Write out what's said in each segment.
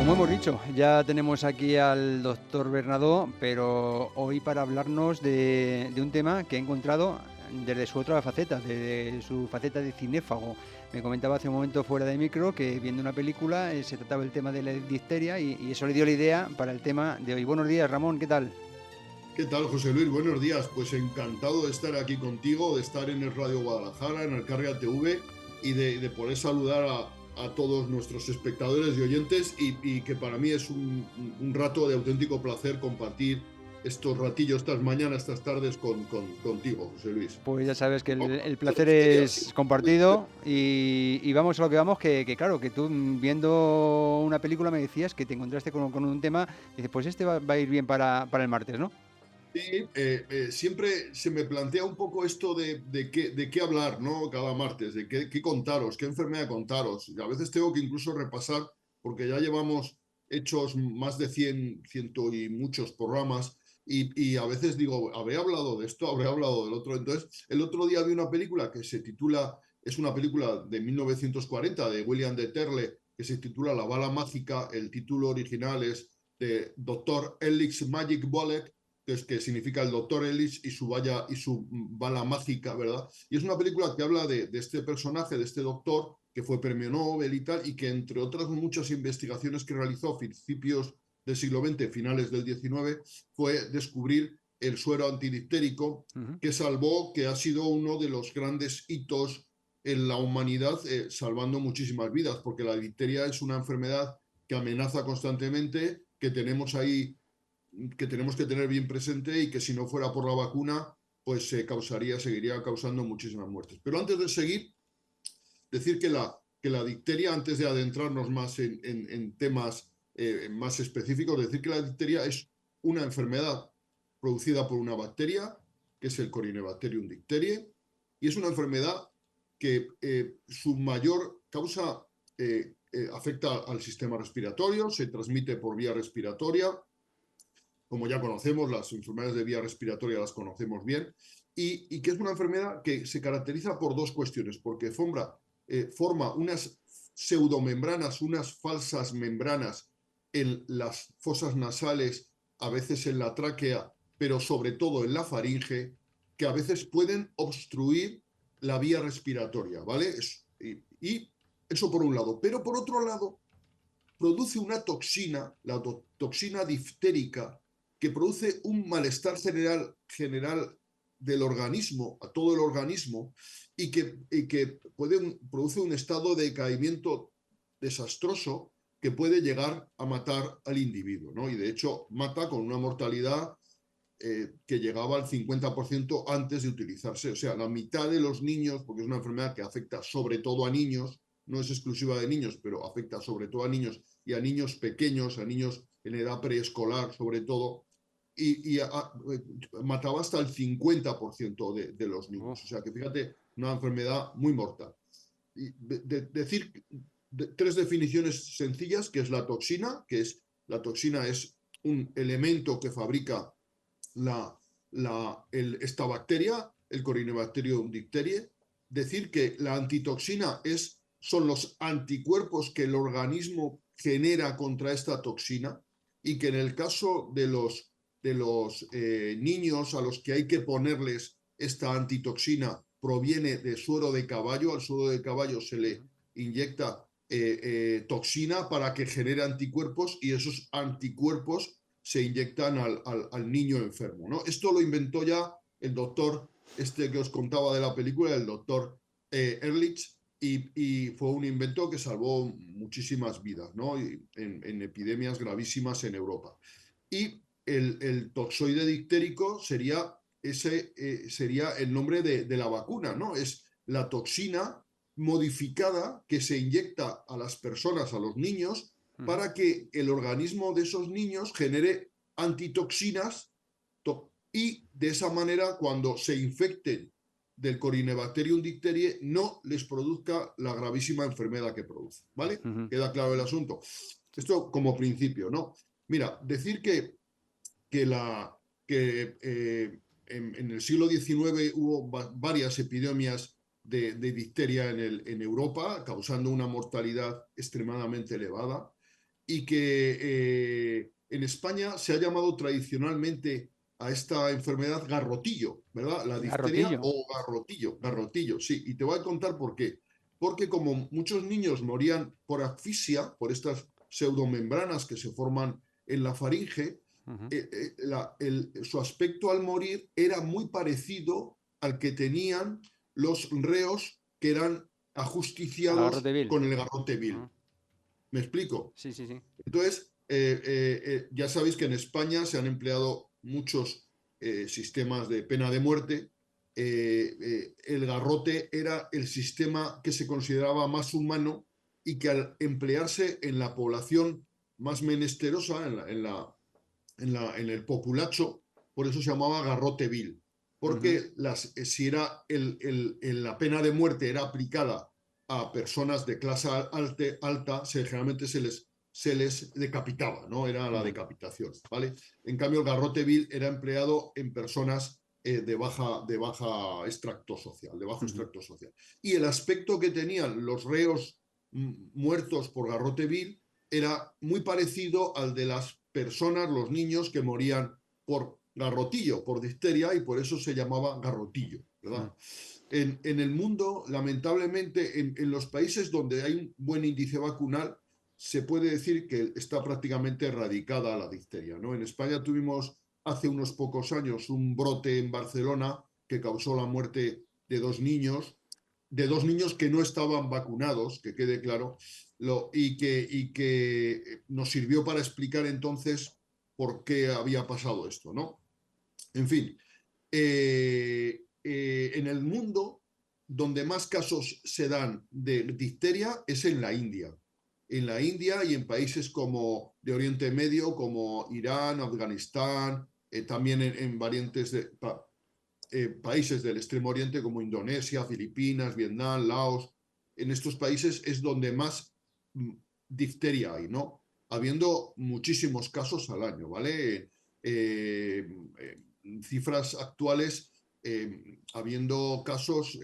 Como hemos dicho, ya tenemos aquí al doctor Bernadó, pero hoy para hablarnos de un tema que he encontrado desde su otra faceta, desde su faceta de cinéfago. Me comentaba hace un momento fuera de micro que viendo una película se trataba el tema de la difteria y eso le dio la idea para el tema de hoy. Buenos días, Ramón, ¿qué tal? ¿Qué tal, José Luis? Buenos días. Pues encantado de estar aquí contigo, de estar en el Radio Guadalajara, en el Carria TV y de poder saludar a todos nuestros espectadores y oyentes y que para mí es un rato de auténtico placer compartir estos ratillos, estas mañanas, estas tardes contigo, José Luis. Pues ya sabes que Vamos a el hablar de placer misterio, sí. es compartido y vamos a lo que vamos, que claro, que tú viendo una película me decías que te encontraste con un tema, dices, pues este va a ir bien para el martes, ¿no? Sí, siempre se me plantea un poco esto de qué hablar, ¿no? Cada martes, de qué contaros, qué enfermedad contaros. Y a veces tengo que incluso repasar, porque ya llevamos hechos más de 100 ciento y muchos programas, y a veces digo, ¿habré hablado de esto? ¿Habré hablado del otro? Entonces, el otro día vi una película que se titula, es una película de 1940 de William de Terle, que se titula La bala mágica. El título original es de Doctor Elix Magic Bullet, que significa el doctor Ellis y su bala mágica, ¿verdad? Y es una película que habla de este personaje, de este doctor, que fue premio Nobel y tal, y que entre otras muchas investigaciones que realizó a principios del siglo XX, finales del XIX, fue descubrir el suero antidifterico Ujú. que salvó, que ha sido uno de los grandes hitos en la humanidad, salvando muchísimas vidas, porque la difteria es una enfermedad que amenaza constantemente, que tenemos que tener bien presente y que si no fuera por la vacuna, pues seguiría causando muchísimas muertes. Pero antes de seguir, decir que la difteria, antes de adentrarnos más en temas más específicos, decir que la difteria es una enfermedad producida por una bacteria, que es el Corynebacterium difteriae, y es una enfermedad que su mayor causa afecta al sistema respiratorio, se transmite por vía respiratoria, como ya conocemos, las enfermedades de vía respiratoria las conocemos bien, y que es una enfermedad que se caracteriza por dos cuestiones, porque forma unas pseudomembranas, unas falsas membranas en las fosas nasales, a veces en la tráquea, pero sobre todo en la faringe, que a veces pueden obstruir la vía respiratoria, ¿vale? Y eso por un lado. Pero por otro lado, produce una toxina, la toxina diftérica, que produce un malestar general del organismo, a todo el organismo, y que produce un estado de decaimiento desastroso que puede llegar a matar al individuo, ¿no? Y de hecho mata con una mortalidad que llegaba al 50% antes de utilizarse. O sea, la mitad de los niños, porque es una enfermedad que afecta sobre todo a niños, no es exclusiva de niños, pero afecta sobre todo a niños y a niños pequeños, a niños en edad preescolar sobre todo, y mataba hasta el 50% de los Oh. niños. O sea que fíjate, una enfermedad muy mortal. Y decir tres definiciones sencillas, que es la toxina, la toxina es un elemento que fabrica esta bacteria, el Corynebacterium difteriae. Decir que la antitoxina son los anticuerpos que el organismo genera contra esta toxina, y que en el caso de los niños a los que hay que ponerles esta antitoxina proviene de suero de caballo. Al suero de caballo se le inyecta toxina para que genere anticuerpos, y esos anticuerpos se inyectan al niño enfermo, ¿no? Esto lo inventó ya el doctor que os contaba de la película, el doctor Ehrlich, y fue un invento que salvó muchísimas vidas, ¿no? En epidemias gravísimas en Europa. Y el toxoide dictérico sería el nombre de la vacuna, ¿no? Es la toxina modificada que se inyecta a las personas, a los niños, Ujú. para que el organismo de esos niños genere antitoxinas, y de esa manera, cuando se infecten del Corynebacterium difteriae, no les produzca la gravísima enfermedad que produce, ¿vale? Ujú. ¿Queda claro el asunto? Esto como principio, ¿no? Mira, decir que, la, que en el siglo XIX hubo varias epidemias de difteria en Europa, causando una mortalidad extremadamente elevada. y que en España se ha llamado tradicionalmente a esta enfermedad garrotillo, ¿verdad? La difteria Garrotillo. o garrotillo, garrotillo, sí. Y te voy a contar por qué. Porque como muchos niños morían por asfixia, por estas pseudomembranas que se forman en la faringe, Ujú. su aspecto al morir era muy parecido al que tenían los reos que eran A ajusticiados garrote vil. con el garrote vil. Ujú. ¿Me explico? Sí, sí, sí. Entonces, ya sabéis que en España se han empleado muchos sistemas de pena de muerte. El garrote era el sistema que se consideraba más humano y que al emplearse en la población más menesterosa, en el populacho, por eso se llamaba garrote vil. Ujú. Porque si era la pena de muerte era aplicada a personas de clase alta, generalmente se les decapitaba, ¿no? Era la Ya. decapitación, ¿vale? En cambio, el garrote vil era empleado en personas de baja extracto social, de bajo Ujú. extracto social. Y el aspecto que tenían los reos muertos por garrote vil era muy parecido al de las personas, los niños que morían por garrotillo, por difteria, y por eso se llamaba garrotillo, Mm. ¿verdad? En el mundo, lamentablemente, en los países donde hay un buen índice vacunal, se puede decir que está prácticamente erradicada la difteria, ¿no? En España tuvimos hace unos pocos años un brote en Barcelona que causó la muerte de dos niños que no estaban vacunados, que quede claro, y que nos sirvió para explicar entonces por qué había pasado esto, ¿no? En fin, en el mundo donde más casos se dan de difteria es en la India. En la India y en países como de Oriente Medio, como Irán, Afganistán, también en variantes de países del Extremo Oriente como Indonesia, Filipinas, Vietnam, Laos. En estos países es donde más difteria hay, ¿no? Habiendo muchísimos casos al año, ¿vale? Cifras actuales, habiendo casos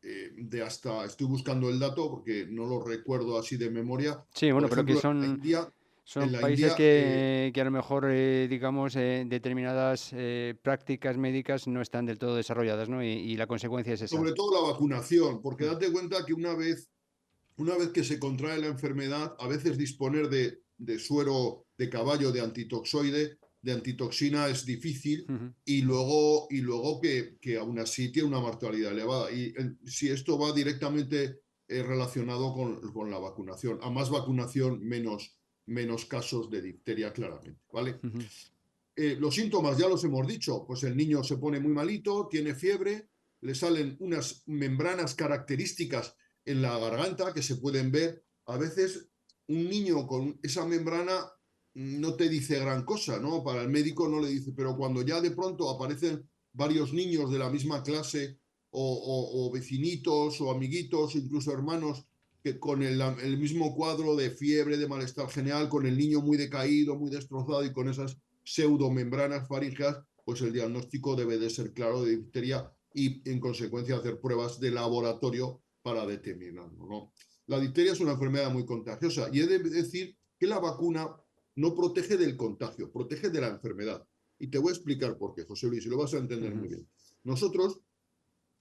de hasta, estoy buscando el dato porque no lo recuerdo así de memoria, Sí, por bueno, pero que ejemplo, son, en son la países India que a lo mejor, digamos, determinadas prácticas médicas no están del todo desarrolladas, ¿no? Y la consecuencia es esa. sobre todo la vacunación, porque Mm. date cuenta que una vez que se contrae la enfermedad, a veces disponer de suero de caballo de antitoxoide, de antitoxina, es difícil Ujú. y luego que aún así tiene una mortalidad elevada. Y si esto va directamente relacionado con la vacunación, a más vacunación, menos casos de difteria, claramente, ¿vale? Ujú. Los síntomas ya los hemos dicho, pues el niño se pone muy malito, tiene fiebre, le salen unas membranas características en la garganta que se pueden ver. A veces un niño con esa membrana no te dice gran cosa, ¿no? Para el médico no le dice, pero cuando ya de pronto aparecen varios niños de la misma clase o vecinitos o amiguitos, incluso hermanos, que con el mismo cuadro de fiebre, de malestar general, con el niño muy decaído, muy destrozado y con esas pseudomembranas faríngeas, pues el diagnóstico debe de ser claro de difteria y en consecuencia hacer pruebas de laboratorio para determinarlo, ¿no? La difteria es una enfermedad muy contagiosa y he de decir que la vacuna no protege del contagio, protege de la enfermedad. Y te voy a explicar por qué, José Luis, y lo vas a entender Ujú. muy bien. Nosotros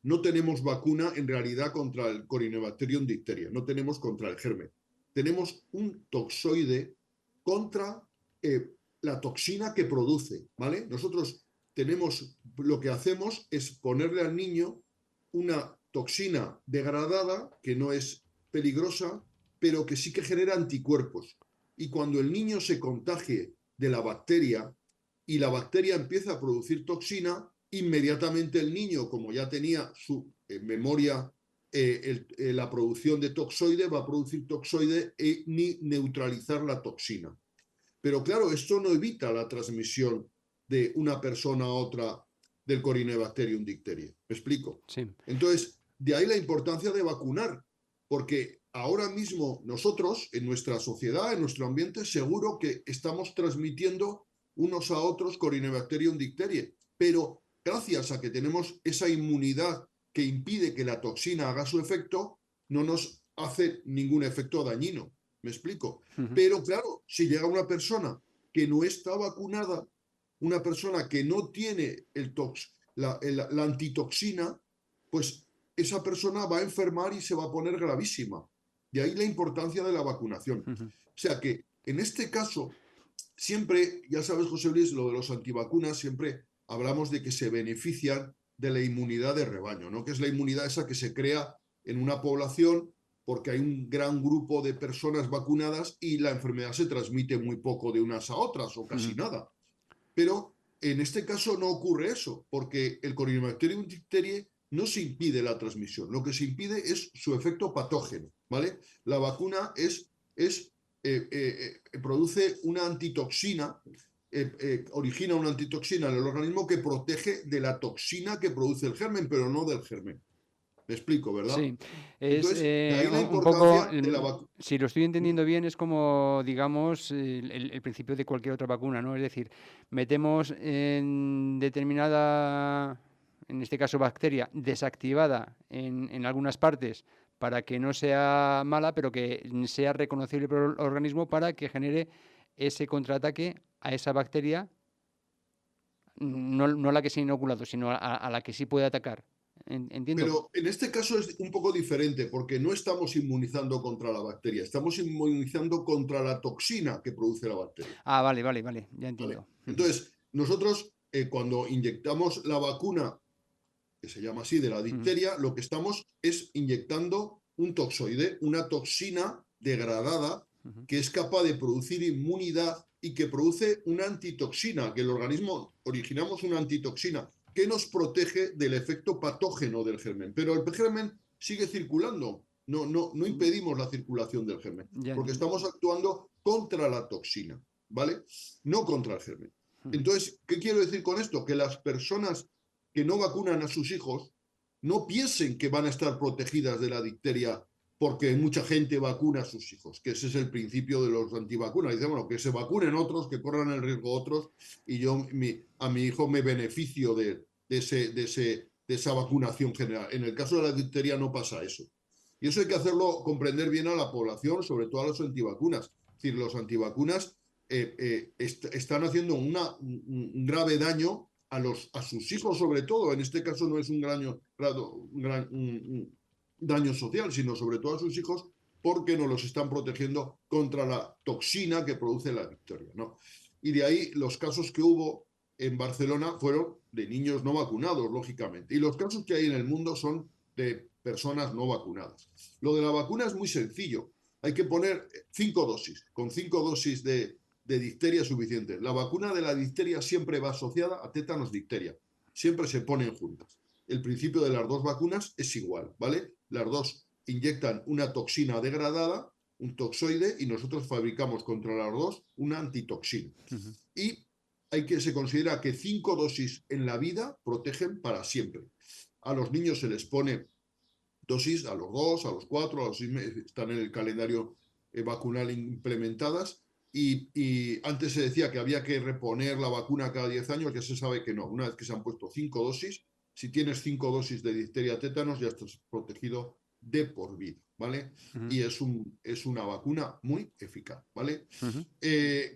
no tenemos vacuna en realidad contra el Corynebacterium difteria, no tenemos contra el germen. Tenemos un toxoide contra la toxina que produce, ¿vale? Nosotros lo que hacemos es ponerle al niño una toxina degradada que no es peligrosa, pero que sí que genera anticuerpos. Y cuando el niño se contagie de la bacteria y la bacteria empieza a producir toxina, inmediatamente el niño, como ya tenía su memoria, la producción de toxoide, va a producir toxoide ni neutralizar la toxina. Pero claro, esto no evita la transmisión de una persona a otra del Corynebacterium difteria. ¿Me explico? Sí. Entonces, de ahí la importancia de vacunar, porque ahora mismo nosotros, en nuestra sociedad, en nuestro ambiente, seguro que estamos transmitiendo unos a otros Corynebacterium difteria, pero gracias a que tenemos esa inmunidad que impide que la toxina haga su efecto, no nos hace ningún efecto dañino. ¿Me explico? Ujú, Pero claro, si llega una persona que no está vacunada, una persona que no tiene la antitoxina, pues esa persona va a enfermar y se va a poner gravísima. De ahí la importancia de la vacunación. ujú, O sea que en este caso, siempre, ya sabes, José Luis, lo de los antivacunas, siempre hablamos de que se benefician de la inmunidad de rebaño, ¿no? Que es la inmunidad esa que se crea en una población porque hay un gran grupo de personas vacunadas y la enfermedad se transmite muy poco de unas a otras o casi ujú. nada. Pero en este caso no ocurre eso, porque el Corynebacterium diphtheriae no se impide la transmisión, lo que se impide es su efecto patógeno, ¿vale? La vacuna produce una antitoxina, origina una antitoxina en el organismo que protege de la toxina que produce el germen, pero no del germen. Me explico, ¿verdad? Sí, es Entonces, de ahí la un poco, importancia de la vacuna. si lo estoy entendiendo bien, es como, digamos, el principio de cualquier otra vacuna, ¿no? Es decir, metemos en determinada, en este caso bacteria, desactivada en algunas partes para que no sea mala, pero que sea reconocible por el organismo para que genere ese contraataque a esa bacteria, no a la que se ha inoculado, sino a la que sí puede atacar. ¿Entiendo? Pero en este caso es un poco diferente porque no estamos inmunizando contra la bacteria, estamos inmunizando contra la toxina que produce la bacteria. Ah, vale, vale, vale, ya ¿Vale? entiendo. Ujú, Entonces, nosotros cuando inyectamos la vacuna, que se llama así, de la ujú, difteria, lo que estamos es inyectando un toxoide, una toxina degradada ujú. que es capaz de producir inmunidad y que produce una antitoxina, que el organismo originamos una antitoxina que nos protege del efecto patógeno del germen. Pero el germen sigue circulando, no impedimos la circulación del germen, Ya porque entiendo. estamos actuando contra la toxina, ¿vale? No contra el germen. Ujú. Entonces, ¿qué quiero decir con esto? Que las personas que no vacunan a sus hijos no piensen que van a estar protegidas de la difteria porque mucha gente vacuna a sus hijos, que ese es el principio de los antivacunas. Dicen, bueno, que se vacunen otros, que corran el riesgo otros, y yo a mi hijo me beneficio de esa vacunación general. En el caso de la difteria no pasa eso. Y eso hay que hacerlo comprender bien a la población, sobre todo a los antivacunas. Es decir, los antivacunas están haciendo un grave daño a sus hijos, sobre todo. En este caso no es un daño social, sino sobre todo a sus hijos, porque no los están protegiendo contra la toxina que produce la difteria, ¿no? Y de ahí los casos que hubo en Barcelona fueron de niños no vacunados, lógicamente. Y los casos que hay en el mundo son de personas no vacunadas. Lo de la vacuna es muy sencillo. Hay que poner 5 dosis. Con 5 dosis de difteria suficiente. La vacuna de la difteria siempre va asociada a tétanos difteria. Siempre se ponen juntas. El principio de las dos vacunas es igual, ¿vale? Las dos inyectan una toxina degradada, un toxoide, y nosotros fabricamos contra las dos una antitoxina. Ujú. Y se considera que 5 dosis en la vida protegen para siempre. A los niños se les pone dosis a los 2, a los 4, a los 6 meses, están en el calendario vacunal implementadas. Y antes se decía que había que reponer la vacuna cada 10 años, ya se sabe que no. Una vez que se han puesto 5 dosis, si tienes 5 dosis de difteria tétanos, ya estás protegido de por vida, ¿vale? Ujú, Y es una vacuna muy eficaz, ¿vale? ujú,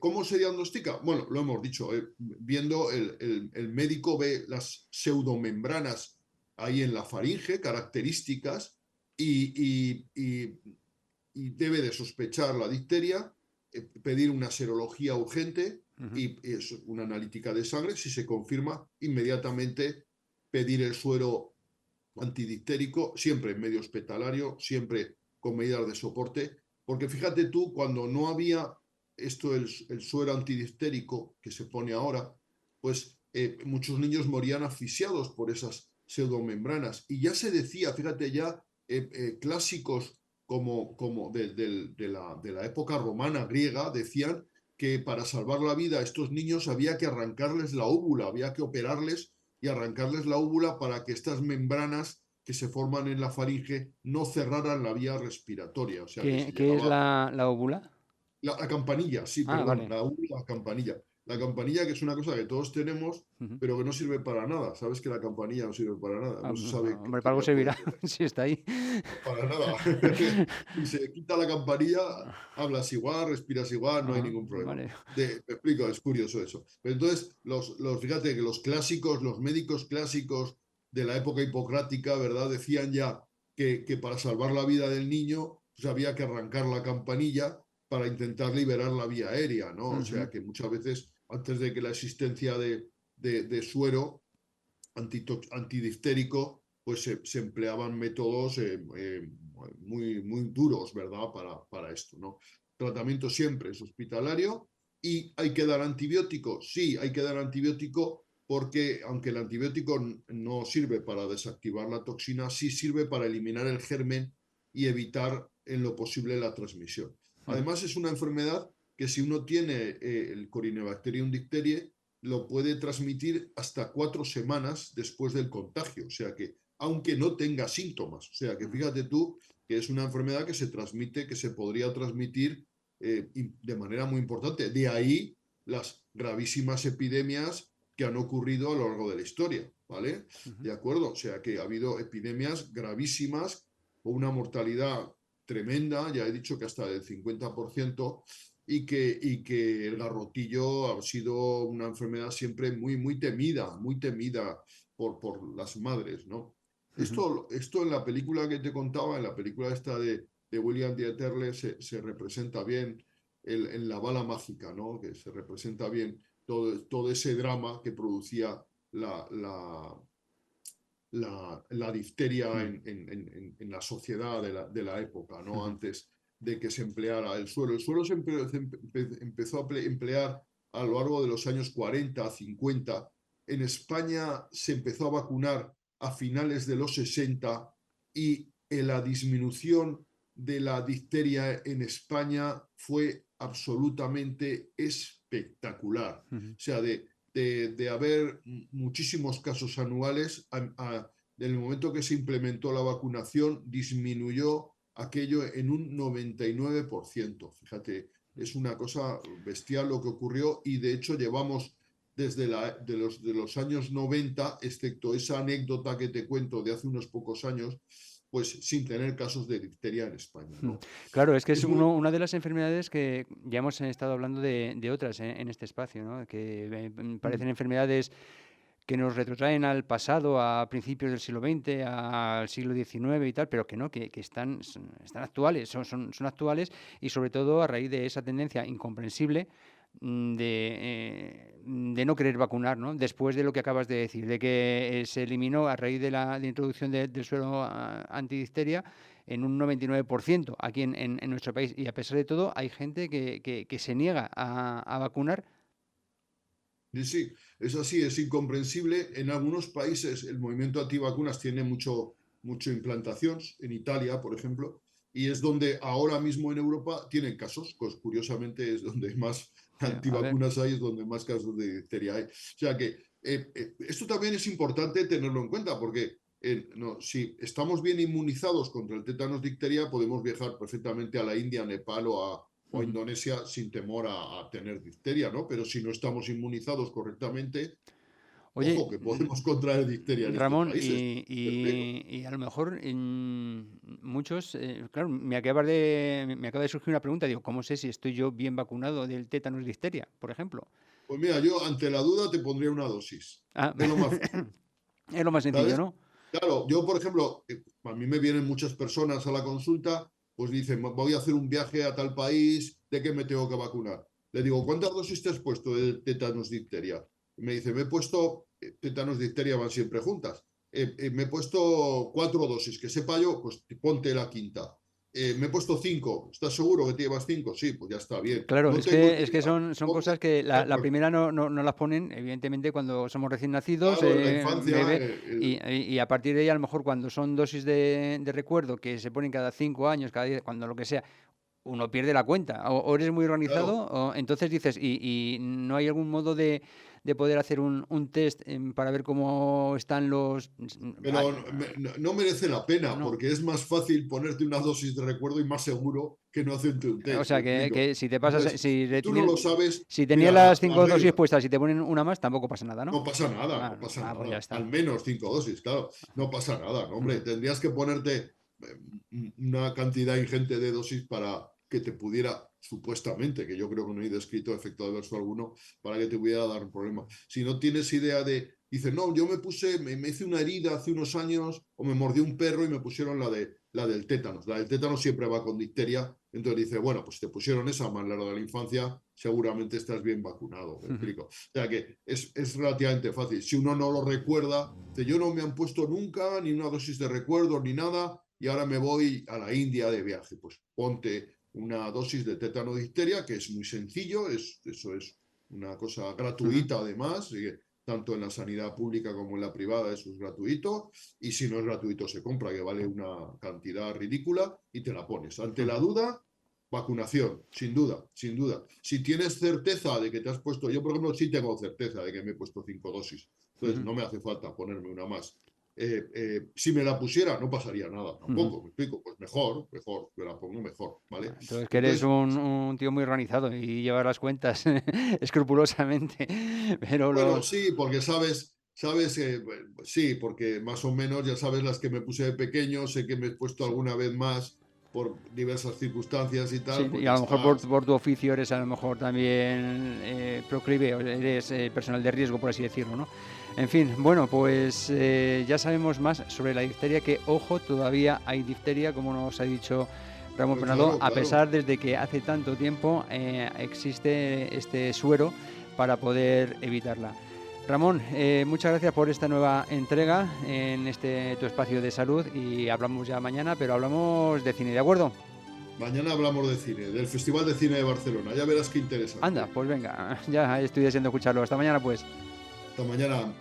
¿Cómo se diagnostica? Bueno, lo hemos dicho, viendo el médico ve las pseudomembranas ahí en la faringe, características, y, y, y, y debe de sospechar la difteria, pedir una serología urgente ujú. y es una analítica de sangre. Si se confirma, inmediatamente pedir el suero antidictérico, siempre en medio hospitalario, siempre con medidas de soporte, porque fíjate tú, cuando no había el suero antidictérico que se pone ahora, pues muchos niños morían asfixiados por esas pseudomembranas. Y ya se decía, fíjate ya, clásicos de la época romana, griega, decían que para salvar la vida a estos niños había que arrancarles la úvula, había que operarles y arrancarles la úvula para que estas membranas que se forman en la faringe no cerraran la vía respiratoria, o sea que se Qué es llegaba la óvula? la campanilla, sí, Ah, perdón, vale. la úvula campanilla. La campanilla, que es una cosa que todos tenemos, Ujú. pero que no sirve para nada. Sabes que la campanilla no sirve para nada. Ah, No se sabe hombre, para quién algo la puede servirá poner. si está ahí. Para nada. Si se quita la campanilla, hablas igual, respiras igual, no hay Ajá, ningún problema. vale. Me explico, es curioso eso. Pero entonces, fíjate que los clásicos, los médicos clásicos de la época hipocrática, ¿verdad? Decían ya que para salvar la vida del niño, pues había que arrancar la campanilla para intentar liberar la vía aérea, ¿no? O Ujú, sea que muchas veces, antes de que la existencia de suero antidiftérico, pues se empleaban métodos muy duros, ¿verdad? Para esto, ¿no? Tratamiento siempre es hospitalario y hay que dar antibiótico. Sí, hay que dar antibiótico porque aunque el antibiótico no sirve para desactivar la toxina, sí sirve para eliminar el germen y evitar en lo posible la transmisión. ujú, Además, es una enfermedad que si uno tiene el Corynebacterium difterie, lo puede transmitir hasta 4 semanas después del contagio. O sea que, aunque no tenga síntomas, o sea que ujú, fíjate tú que es una enfermedad que se transmite, que se podría transmitir de manera muy importante. De ahí las gravísimas epidemias que han ocurrido a lo largo de la historia, ¿vale? ujú. De acuerdo, o sea que ha habido epidemias gravísimas con una mortalidad tremenda, ya he dicho que hasta del 50%, y que el garrotillo ha sido una enfermedad siempre muy temida por las madres, ¿no? Ujú. Esto en la película que te contaba, en la película esta de William Dieterle, se representa bien en La bala mágica, ¿no? Que se representa bien todo ese drama que producía la, la, la difteria Mm, en la sociedad de la época, ¿no? ujú, Antes de que se empleara el suelo. El suelo empezó a emplear a lo largo de los años 40, 50. En España se empezó a vacunar a finales de los 60 y la disminución de la difteria en España fue absolutamente espectacular. ujú. O sea, de haber muchísimos casos anuales, en el momento que se implementó la vacunación, disminuyó aquello en un 99%. Fíjate, es una cosa bestial lo que ocurrió y de hecho llevamos desde de los años 90, excepto esa anécdota que te cuento de hace unos pocos años, pues sin tener casos de difteria en España, Mm. ¿no? Claro, es que es Es muy, una de las enfermedades que ya hemos estado hablando de otras en este espacio, ¿no? Que parecen enfermedades que nos retrotraen al pasado, a principios del siglo XX, al siglo XIX y tal, pero que no, que están actuales, son actuales y sobre todo a raíz de esa tendencia incomprensible de no querer vacunar, ¿no? Después de lo que acabas de decir, de que se eliminó a raíz de la introducción del suero antidifteria en un 99% aquí en nuestro país. Y a pesar de todo, hay gente que se niega a vacunar. Sí, sí, es así, es incomprensible. En algunos países el movimiento antivacunas tiene mucho implantación, en Italia, por ejemplo, y es donde ahora mismo en Europa tienen casos, pues curiosamente es donde más A ver. antivacunas hay, es donde más casos de difteria hay. O sea que esto también es importante tenerlo en cuenta, porque no, si estamos bien inmunizados contra el tétanos difteria, podemos viajar perfectamente a la India, a Nepal o a Ujú. Indonesia sin temor a tener difteria, ¿no? Pero si no estamos inmunizados correctamente, Oye, ojo, que podemos contraer difteria en estos Ramón, países. ¿Me explico? y a lo mejor en muchos, claro, me acaba de surgir una pregunta, digo, ¿cómo sé si estoy yo bien vacunado del tétanos difteria, por ejemplo? Pues mira, yo ante la duda te pondría una dosis. Ah, Es lo más fácil, es lo más sencillo, ¿sabes? ¿no? Claro, yo, por ejemplo, a mí me vienen muchas personas a la consulta, pues dicen, voy a hacer un viaje a tal país, ¿de qué me tengo que vacunar? Le digo, ¿cuántas dosis te has puesto de tétanos difteria? Y me dice, me he puesto, tétanos difteria van siempre juntas. Me he puesto 4 dosis, que sepa yo, pues ponte la quinta. Me he puesto 5, ¿estás seguro que te llevas 5? Sí, pues ya está bien. Claro, No es tengo que, es que duda. son Ponte cosas que de la acuerdo. primera no las ponen, evidentemente, cuando somos recién nacidos, Claro, en la infancia, bebé, y a partir de ahí, a lo mejor, cuando son dosis de recuerdo que se ponen cada 5 años, cada 10, cuando lo que sea, uno pierde la cuenta. O eres muy Claro. organizado, o entonces dices, y no hay algún modo de poder hacer un test para ver cómo están los... Pero no merece la pena, No. porque es más fácil ponerte una dosis de recuerdo y más seguro que no hacerte un O test, ¿me sea, explico? que si te pasas, Entonces, si, si tú no lo sabes, si tenías mira, las la 5 dosis regla, puestas y te ponen una más, tampoco pasa nada, ¿no? no pasa nada, no Claro, pasa pues ya nada. está. Al menos 5 dosis, claro, no pasa nada, ¿no? Hombre, tendrías que ponerte una cantidad ingente de dosis para que te pudiera, supuestamente, que yo creo que no he descrito efecto adverso alguno, para que te pudiera dar un problema. Si no tienes idea dices, no, yo me hice una herida hace unos años o me mordió un perro y me pusieron la del tétanos. La del tétanos siempre va con dicteria, entonces dice, bueno, pues te pusieron esa más larga de la infancia, seguramente estás bien vacunado, me explico. O sea que es relativamente fácil. Si uno no lo recuerda, dice, yo no me han puesto nunca ni una dosis de recuerdo ni nada y ahora me voy a la India de viaje. Pues ponte una dosis de tétano difteria, que es muy sencillo, eso es una cosa gratuita además, tanto en la sanidad pública como en la privada eso es gratuito, y si no es gratuito se compra, que vale una cantidad ridícula, y te la pones. Ante la duda, vacunación, sin duda, sin duda. Si tienes certeza de que te has puesto, yo por ejemplo sí tengo certeza de que me he puesto 5 dosis, entonces no me hace falta ponerme una más. Si me la pusiera no pasaría nada tampoco, me explico, pues mejor, me la pongo mejor, ¿vale? Entonces que eres Entonces, un tío muy organizado y llevar las cuentas escrupulosamente, pero bueno, sí, porque sabes, sí, porque más o menos ya sabes las que me puse de pequeño, sé que me he puesto sí, alguna vez más por diversas circunstancias y sí, tal, pues y a ya lo mejor está. por tu oficio eres a lo mejor también proclive, o eres personal de riesgo, por así decirlo, ¿no? En fin, bueno, pues ya sabemos más sobre la difteria, que ojo, todavía hay difteria, como nos ha dicho Ramón Bernardo, Claro, a claro. pesar desde que hace tanto tiempo existe este suero para poder evitarla. Ramón, muchas gracias por esta nueva entrega en tu espacio de salud y hablamos ya mañana, pero hablamos de cine, ¿de acuerdo? Mañana hablamos de cine, del Festival de Cine de Barcelona. Ya verás qué Anda, interesante. pues venga, ya estoy deseando escucharlo. Hasta mañana, pues. Hasta mañana.